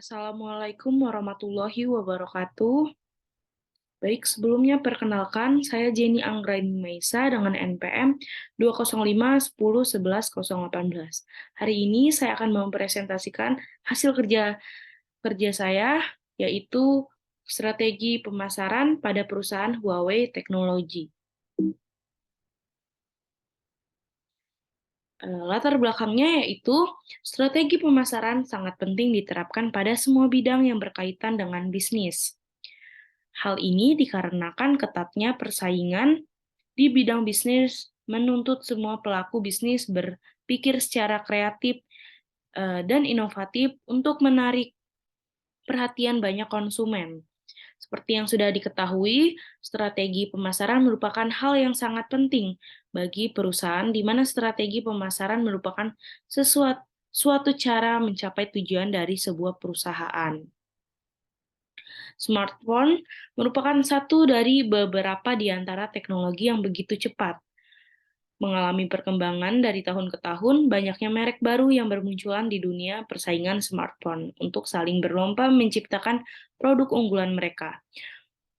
Assalamualaikum warahmatullahi wabarakatuh. Baik, sebelumnya perkenalkan, saya Jenny Anggraini Maisa dengan NPM 205 10 11 018. Hari ini saya akan mempresentasikan hasil kerja kerja saya, yaitu strategi pemasaran pada perusahaan Huawei Teknologi. Latar belakangnya yaitu strategi pemasaran sangat penting diterapkan pada semua bidang yang berkaitan dengan bisnis. Hal ini dikarenakan ketatnya persaingan di bidang bisnis menuntut semua pelaku bisnis berpikir secara kreatif dan inovatif untuk menarik perhatian banyak konsumen. Seperti yang sudah diketahui, strategi pemasaran merupakan hal yang sangat penting bagi perusahaan, di mana strategi pemasaran merupakan suatu cara mencapai tujuan dari sebuah perusahaan. Smartphone merupakan satu dari beberapa di antara teknologi yang begitu cepat. Mengalami perkembangan dari tahun ke tahun, banyaknya merek baru yang bermunculan di dunia persaingan smartphone untuk saling berlomba menciptakan produk unggulan mereka.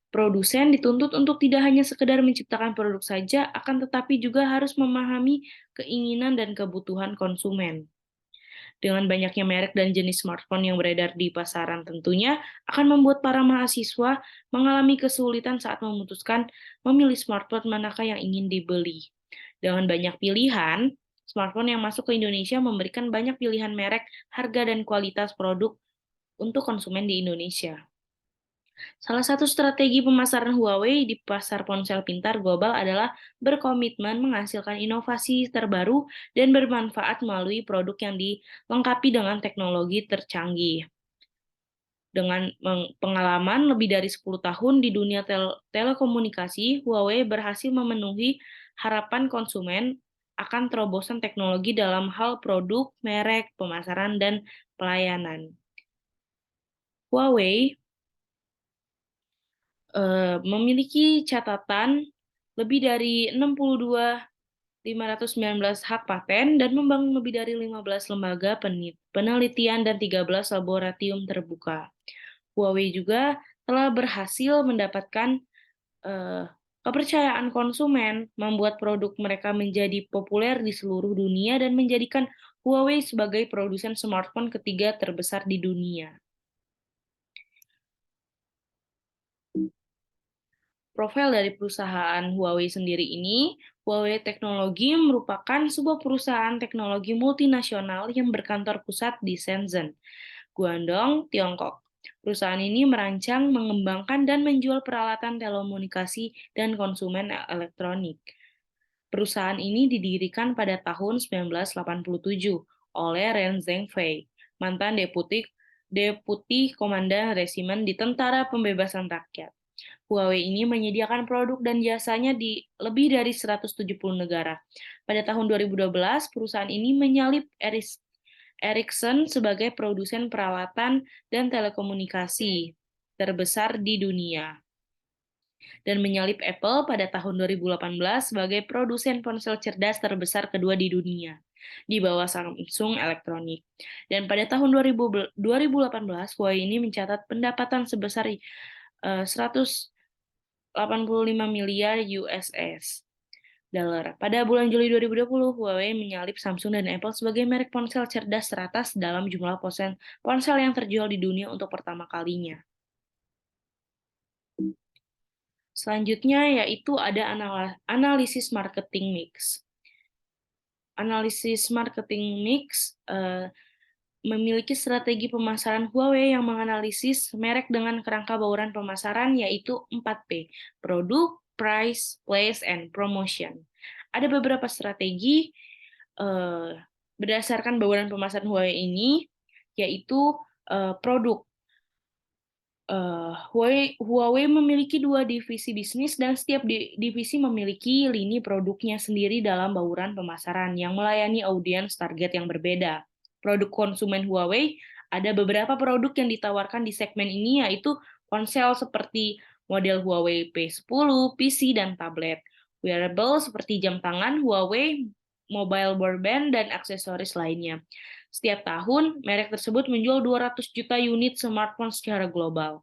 Produsen dituntut untuk tidak hanya sekedar menciptakan produk saja, akan tetapi juga harus memahami keinginan dan kebutuhan konsumen. Dengan banyaknya merek dan jenis smartphone yang beredar di pasaran tentunya akan membuat para mahasiswa mengalami kesulitan saat memutuskan memilih smartphone manakah yang ingin dibeli. Dengan banyak pilihan, smartphone yang masuk ke Indonesia memberikan banyak pilihan merek, harga, dan kualitas produk untuk konsumen di Indonesia. Salah satu strategi pemasaran Huawei di pasar ponsel pintar global adalah berkomitmen menghasilkan inovasi terbaru dan bermanfaat melalui produk yang dilengkapi dengan teknologi tercanggih. Dengan pengalaman lebih dari 10 tahun di dunia telekomunikasi, Huawei berhasil memenuhi harapan konsumen akan terobosan teknologi dalam hal produk, merek, pemasaran, dan pelayanan. Huawei memiliki catatan lebih dari 62.519 hak paten dan membangun lebih dari 15 lembaga penelitian dan 13 laboratorium terbuka. Huawei juga telah berhasil mendapatkan kepercayaan konsumen, membuat produk mereka menjadi populer di seluruh dunia dan menjadikan Huawei sebagai produsen smartphone ketiga terbesar di dunia. Profil dari perusahaan Huawei sendiri ini, Huawei Teknologi merupakan sebuah perusahaan teknologi multinasional yang berkantor pusat di Shenzhen, Guangdong, Tiongkok. Perusahaan ini merancang, mengembangkan, dan menjual peralatan telekomunikasi dan konsumen elektronik. Perusahaan ini didirikan pada tahun 1987 oleh Ren Zhengfei, mantan deputi komandan resimen di Tentara Pembebasan Rakyat. Huawei ini menyediakan produk dan jasanya di lebih dari 170 negara. Pada tahun 2012, perusahaan ini menyalip Ericsson sebagai produsen peralatan dan telekomunikasi terbesar di dunia, dan menyalip Apple pada tahun 2018 sebagai produsen ponsel cerdas terbesar kedua di dunia, di bawah Samsung Electronics. Dan pada tahun 2018, Huawei ini mencatat pendapatan sebesar 185 miliar USD. Pada bulan Juli 2020, Huawei menyalip Samsung dan Apple sebagai merek ponsel cerdas teratas dalam jumlah ponsel yang terjual di dunia untuk pertama kalinya. Selanjutnya yaitu ada analisis marketing mix. Analisis marketing mix memiliki strategi pemasaran Huawei yang menganalisis merek dengan kerangka bauran pemasaran yaitu 4P, produk, price, place, and promotion. Ada beberapa strategi berdasarkan bauran pemasaran Huawei ini, yaitu produk. Huawei memiliki 2 divisi bisnis dan setiap divisi memiliki lini produknya sendiri dalam bauran pemasaran yang melayani audiens target yang berbeda. Produk konsumen Huawei, ada beberapa produk yang ditawarkan di segmen ini yaitu ponsel seperti model Huawei P10, PC, dan tablet. Wearable seperti jam tangan Huawei, mobile broadband, dan aksesoris lainnya. Setiap tahun, merek tersebut menjual 200 juta unit smartphone secara global.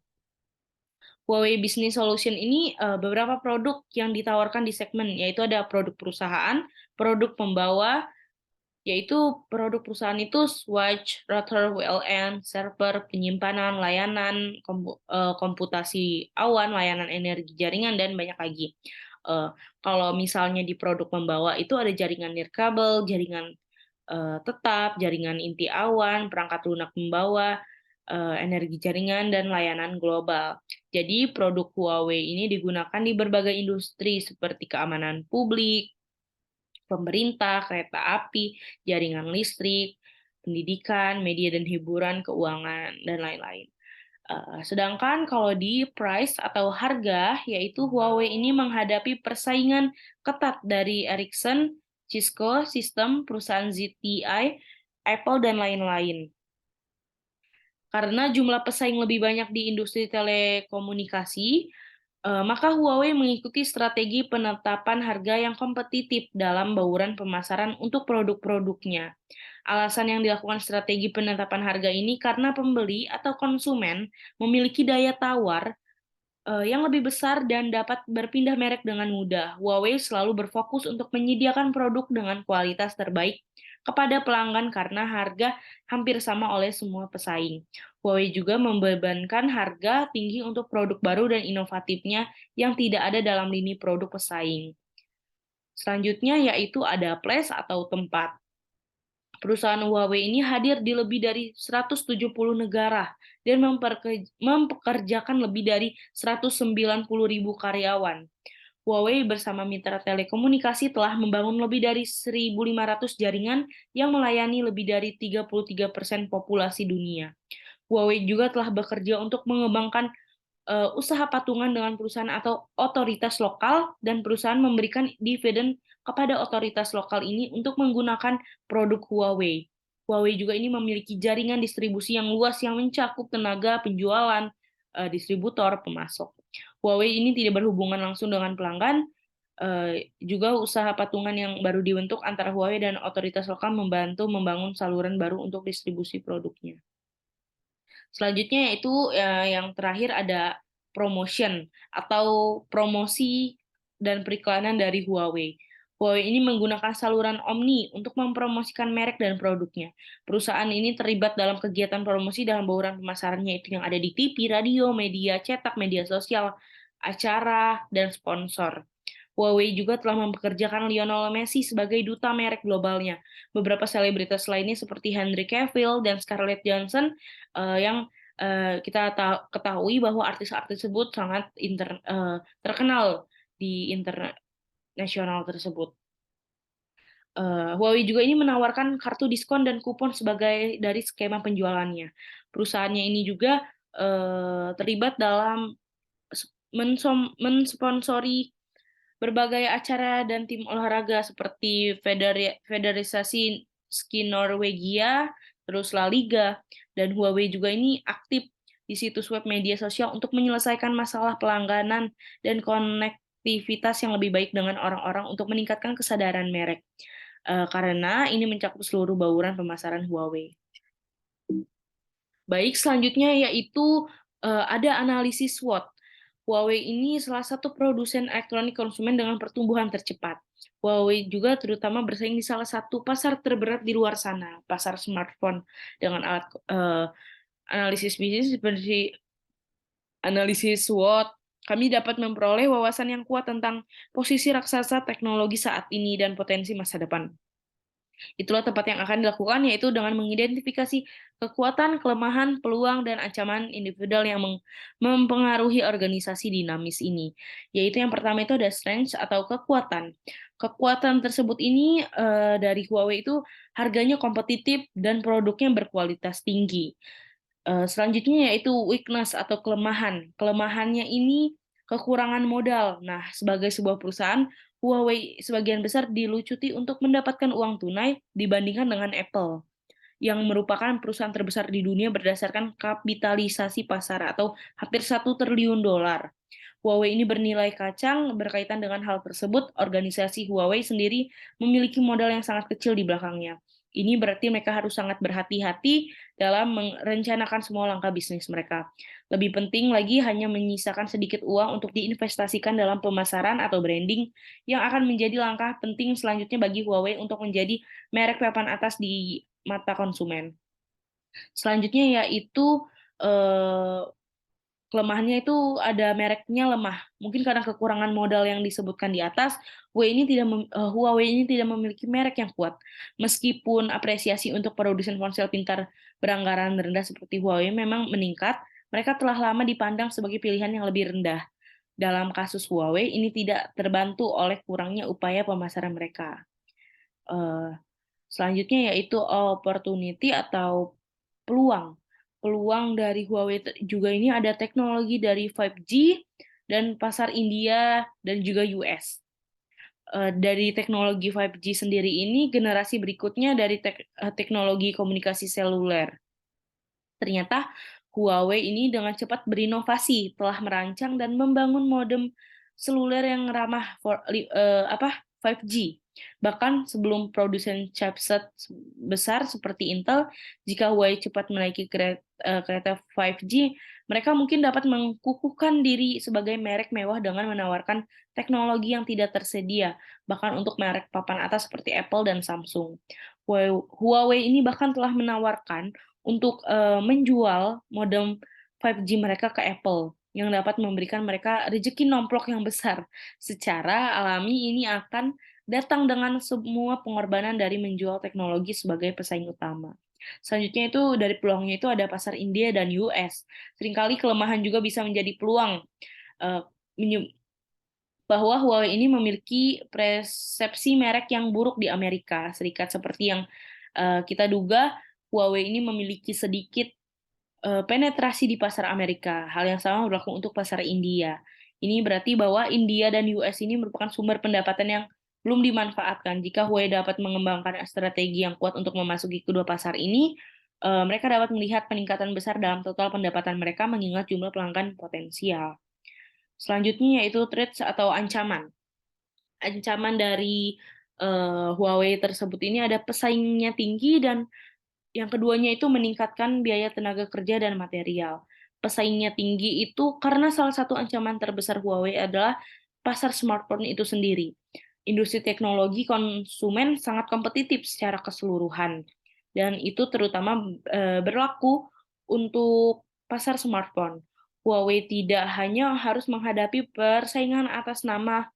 Huawei Business Solution ini beberapa produk yang ditawarkan di segmen, yaitu ada produk perusahaan, produk pembawa, yaitu produk perusahaan itu switch, router, WLAN, server, penyimpanan, layanan, komputasi awan, layanan energi jaringan, dan banyak lagi. Kalau misalnya di produk pembawa itu ada jaringan nirkabel, jaringan tetap, jaringan inti awan, perangkat lunak pembawa, energi jaringan, dan layanan global. Jadi produk Huawei ini digunakan di berbagai industri seperti keamanan publik, pemerintah, kereta api, jaringan listrik, pendidikan, media dan hiburan, keuangan, dan lain-lain. Sedangkan kalau di price atau harga, yaitu Huawei ini menghadapi persaingan ketat dari Ericsson, Cisco, System, perusahaan ZTE, Apple, dan lain-lain. Karena jumlah pesaing lebih banyak di industri telekomunikasi, maka Huawei mengikuti strategi penetapan harga yang kompetitif dalam bauran pemasaran untuk produk-produknya. Alasan yang dilakukan strategi penetapan harga ini karena pembeli atau konsumen memiliki daya tawar yang lebih besar dan dapat berpindah merek dengan mudah. Huawei selalu berfokus untuk menyediakan produk dengan kualitas terbaik kepada pelanggan karena harga hampir sama oleh semua pesaing. Huawei juga membebankan harga tinggi untuk produk baru dan inovatifnya yang tidak ada dalam lini produk pesaing. Selanjutnya yaitu ada place atau tempat. Perusahaan Huawei ini hadir di lebih dari 170 negara dan mempekerjakan lebih dari 190.000 karyawan. Huawei bersama mitra telekomunikasi telah membangun lebih dari 1.500 jaringan yang melayani lebih dari 33% populasi dunia. Huawei juga telah bekerja untuk mengembangkan usaha patungan dengan perusahaan atau otoritas lokal, dan perusahaan memberikan dividen kepada otoritas lokal ini untuk menggunakan produk Huawei. Huawei juga ini memiliki jaringan distribusi yang luas yang mencakup tenaga penjualan, distributor, pemasok. Huawei ini tidak berhubungan langsung dengan pelanggan, juga usaha patungan yang baru dibentuk antara Huawei dan otoritas lokal membantu membangun saluran baru untuk distribusi produknya. Selanjutnya yaitu yang terakhir ada promotion atau promosi dan periklanan dari Huawei. Huawei ini menggunakan saluran Omni untuk mempromosikan merek dan produknya. Perusahaan ini terlibat dalam kegiatan promosi dalam bauran pemasarannya itu yang ada di TV, radio, media cetak, media sosial, acara, dan sponsor. Huawei juga telah mempekerjakan Lionel Messi sebagai duta merek globalnya. Beberapa selebritas lainnya seperti Henry Cavill dan Scarlett Johansson yang kita ketahui bahwa artis-artis tersebut sangat terkenal di internasional tersebut. Huawei juga ini menawarkan kartu diskon dan kupon sebagai dari skema penjualannya. Perusahaannya ini juga terlibat dalam mensponsori berbagai acara dan tim olahraga seperti Federasi Ski Norwegia, terus La Liga, dan Huawei juga ini aktif di situs web media sosial untuk menyelesaikan masalah pelangganan dan konektivitas yang lebih baik dengan orang-orang untuk meningkatkan kesadaran merek. Karena ini mencakup seluruh bauran pemasaran Huawei. Baik, selanjutnya yaitu ada analisis SWOT. Huawei ini salah satu produsen elektronik konsumen dengan pertumbuhan tercepat. Huawei juga terutama bersaing di salah satu pasar terberat di luar sana, pasar smartphone, dengan alat analisis bisnis seperti analisis SWOT. Kami dapat memperoleh wawasan yang kuat tentang posisi raksasa teknologi saat ini dan potensi masa depan. Itulah tempat yang akan dilakukan, yaitu dengan mengidentifikasi kekuatan, kelemahan, peluang, dan ancaman individual yang mempengaruhi organisasi dinamis ini. Yaitu yang pertama itu ada strength atau kekuatan. Kekuatan tersebut ini dari Huawei itu harganya kompetitif dan produknya berkualitas tinggi. Selanjutnya yaitu weakness atau kelemahan. Kelemahannya ini kekurangan modal. Nah, sebagai sebuah perusahaan, Huawei sebagian besar dilucuti untuk mendapatkan uang tunai dibandingkan dengan Apple, yang merupakan perusahaan terbesar di dunia berdasarkan kapitalisasi pasar atau hampir 1 triliun dolar. Huawei ini bernilai kacang. Berkaitan dengan hal tersebut, organisasi Huawei sendiri memiliki modal yang sangat kecil di belakangnya. Ini berarti mereka harus sangat berhati-hati dalam merencanakan semua langkah bisnis mereka. Lebih penting lagi hanya menyisakan sedikit uang untuk diinvestasikan dalam pemasaran atau branding yang akan menjadi langkah penting selanjutnya bagi Huawei untuk menjadi merek papan atas di mata konsumen. Selanjutnya yaitu eh, kelemahannya itu ada mereknya lemah. Mungkin karena kekurangan modal yang disebutkan di atas, Huawei ini tidak memiliki merek yang kuat. Meskipun apresiasi untuk produsen ponsel pintar beranggaran rendah seperti Huawei memang meningkat, mereka telah lama dipandang sebagai pilihan yang lebih rendah. Dalam kasus Huawei, ini tidak terbantu oleh kurangnya upaya pemasaran mereka. Eh, Selanjutnya yaitu opportunity atau peluang. Peluang dari Huawei juga ini ada teknologi dari 5G dan pasar India dan juga US. Dari teknologi 5G sendiri ini generasi berikutnya dari teknologi komunikasi seluler. Ternyata Huawei ini dengan cepat berinovasi, telah merancang dan membangun modem seluler yang ramah 5G. Bahkan sebelum produsen chipset besar seperti Intel, jika Huawei cepat menaiki kereta 5G, mereka mungkin dapat mengukuhkan diri sebagai merek mewah dengan menawarkan teknologi yang tidak tersedia, bahkan untuk merek papan atas seperti Apple dan Samsung. Huawei ini bahkan telah menawarkan untuk menjual modem 5G mereka ke Apple yang dapat memberikan mereka rezeki nomplok yang besar. Secara alami ini akan datang dengan semua pengorbanan dari menjual teknologi sebagai pesaing utama. Selanjutnya itu dari peluangnya itu ada pasar India dan US. Seringkali kelemahan juga bisa menjadi peluang eh, bahwa Huawei ini memiliki persepsi merek yang buruk di Amerika Serikat seperti yang kita duga. Huawei ini memiliki sedikit penetrasi di pasar Amerika. Hal yang sama berlaku untuk pasar India. Ini berarti bahwa India dan US ini merupakan sumber pendapatan yang belum dimanfaatkan. Jika Huawei dapat mengembangkan strategi yang kuat untuk memasuki kedua pasar ini, mereka dapat melihat peningkatan besar dalam total pendapatan mereka mengingat jumlah pelanggan potensial. Selanjutnya yaitu threats atau ancaman. Ancaman dari Huawei tersebut ini ada pesaingnya tinggi dan yang keduanya itu meningkatkan biaya tenaga kerja dan material. Pesaingnya tinggi itu karena salah satu ancaman terbesar Huawei adalah pasar smartphone itu sendiri. Industri teknologi konsumen sangat kompetitif secara keseluruhan, dan itu terutama berlaku untuk pasar smartphone. Huawei tidak hanya harus menghadapi persaingan atas nama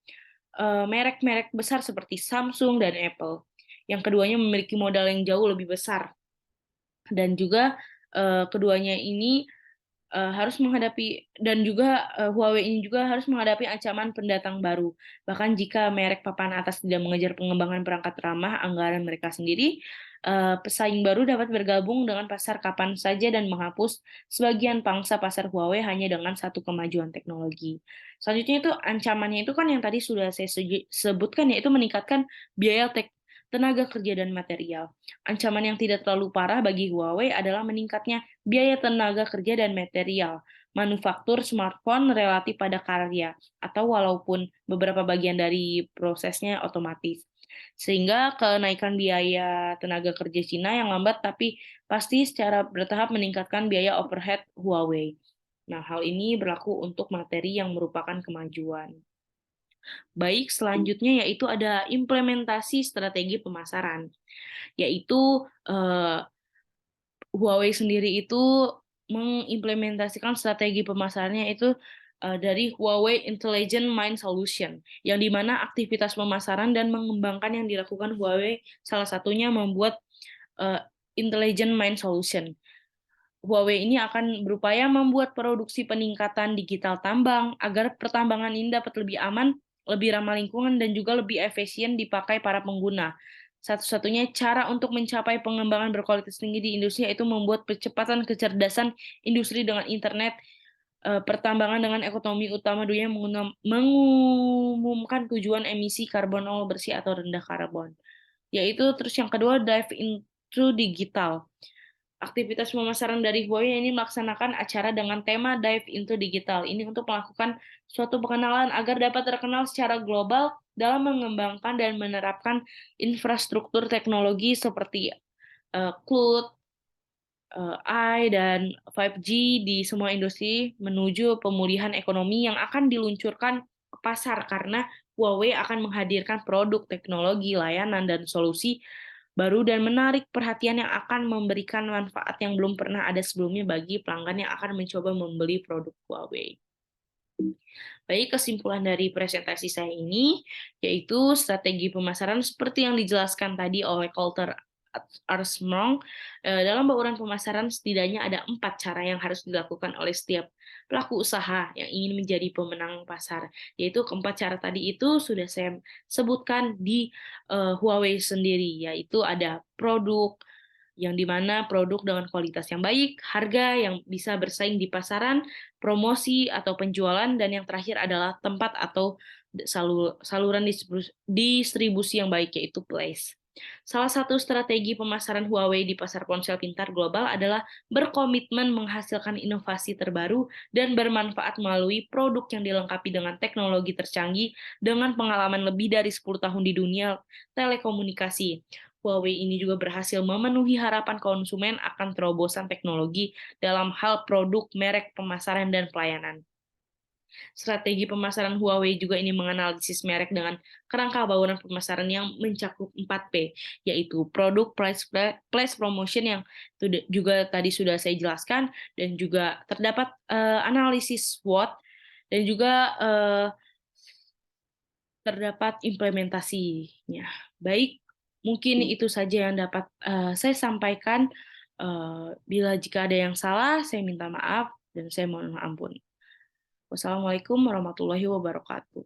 merek-merek besar seperti Samsung dan Apple. Yang keduanya memiliki modal yang jauh lebih besar dan juga keduanya ini harus menghadapi dan juga Huawei ini juga harus menghadapi ancaman pendatang baru. Bahkan jika merek papan atas tidak mengejar pengembangan perangkat ramah anggaran mereka sendiri, pesaing baru dapat bergabung dengan pasar kapan saja dan menghapus sebagian pangsa pasar Huawei hanya dengan satu kemajuan teknologi. Selanjutnya itu ancamannya itu kan yang tadi sudah saya sebutkan, yaitu meningkatkan biaya tenaga kerja dan material. Ancaman yang tidak terlalu parah bagi Huawei adalah meningkatnya biaya tenaga kerja dan material. Manufaktur smartphone relatif pada karya, atau walaupun beberapa bagian dari prosesnya otomatis. Sehingga kenaikan biaya tenaga kerja Cina yang lambat tapi pasti secara bertahap meningkatkan biaya overhead Huawei. Nah, hal ini berlaku untuk materi yang merupakan kemajuan. Baik, selanjutnya yaitu ada implementasi strategi pemasaran, yaitu Huawei sendiri itu mengimplementasikan strategi pemasarannya itu dari Huawei Intelligent Mind Solution, yang dimana aktivitas pemasaran dan mengembangkan yang dilakukan Huawei salah satunya membuat uh, Intelligent Mind Solution. Huawei ini akan berupaya membuat produksi peningkatan digital tambang agar pertambangan ini dapat lebih aman, lebih ramah lingkungan, dan juga lebih efisien dipakai para pengguna. Satu-satunya cara untuk mencapai pengembangan berkualitas tinggi di industri yaitu membuat percepatan kecerdasan industri dengan internet, pertambangan dengan ekonomi utama dunia mengumumkan tujuan emisi karbon nol bersih atau rendah karbon. Yaitu terus yang kedua dive into digital. Aktivitas pemasaran dari Huawei ini melaksanakan acara dengan tema Dive into Digital. Ini untuk melakukan suatu pengenalan agar dapat terkenal secara global dalam mengembangkan dan menerapkan infrastruktur teknologi seperti cloud, AI, dan 5G di semua industri menuju pemulihan ekonomi yang akan diluncurkan ke pasar karena Huawei akan menghadirkan produk, teknologi, layanan, dan solusi baru dan menarik perhatian yang akan memberikan manfaat yang belum pernah ada sebelumnya bagi pelanggan yang akan mencoba membeli produk Huawei. Baik, kesimpulan dari presentasi saya ini yaitu strategi pemasaran seperti yang dijelaskan tadi oleh Colter Armstrong. Dalam bauran pemasaran setidaknya ada 4 cara yang harus dilakukan oleh setiap pelaku usaha yang ingin menjadi pemenang pasar. Yaitu keempat cara tadi itu sudah saya sebutkan di Huawei sendiri, yaitu ada produk, yang dimana produk dengan kualitas yang baik, harga yang bisa bersaing di pasaran, promosi atau penjualan, dan yang terakhir adalah tempat atau saluran distribusi yang baik, yaitu place. Salah satu strategi pemasaran Huawei di pasar ponsel pintar global adalah berkomitmen menghasilkan inovasi terbaru dan bermanfaat melalui produk yang dilengkapi dengan teknologi tercanggih dengan pengalaman lebih dari 10 tahun di dunia telekomunikasi. Huawei ini juga berhasil memenuhi harapan konsumen akan terobosan teknologi dalam hal produk, merek, pemasaran, dan pelayanan. Strategi pemasaran Huawei juga ini menganalisis merek dengan kerangka bauran pemasaran yang mencakup 4P, yaitu produk, price promotion yang juga tadi sudah saya jelaskan, dan juga terdapat analisis SWOT, dan juga terdapat implementasinya. Baik, mungkin itu saja yang dapat saya sampaikan. Bila jika ada yang salah, saya minta maaf dan saya mohon ampun. Wassalamualaikum warahmatullahi wabarakatuh.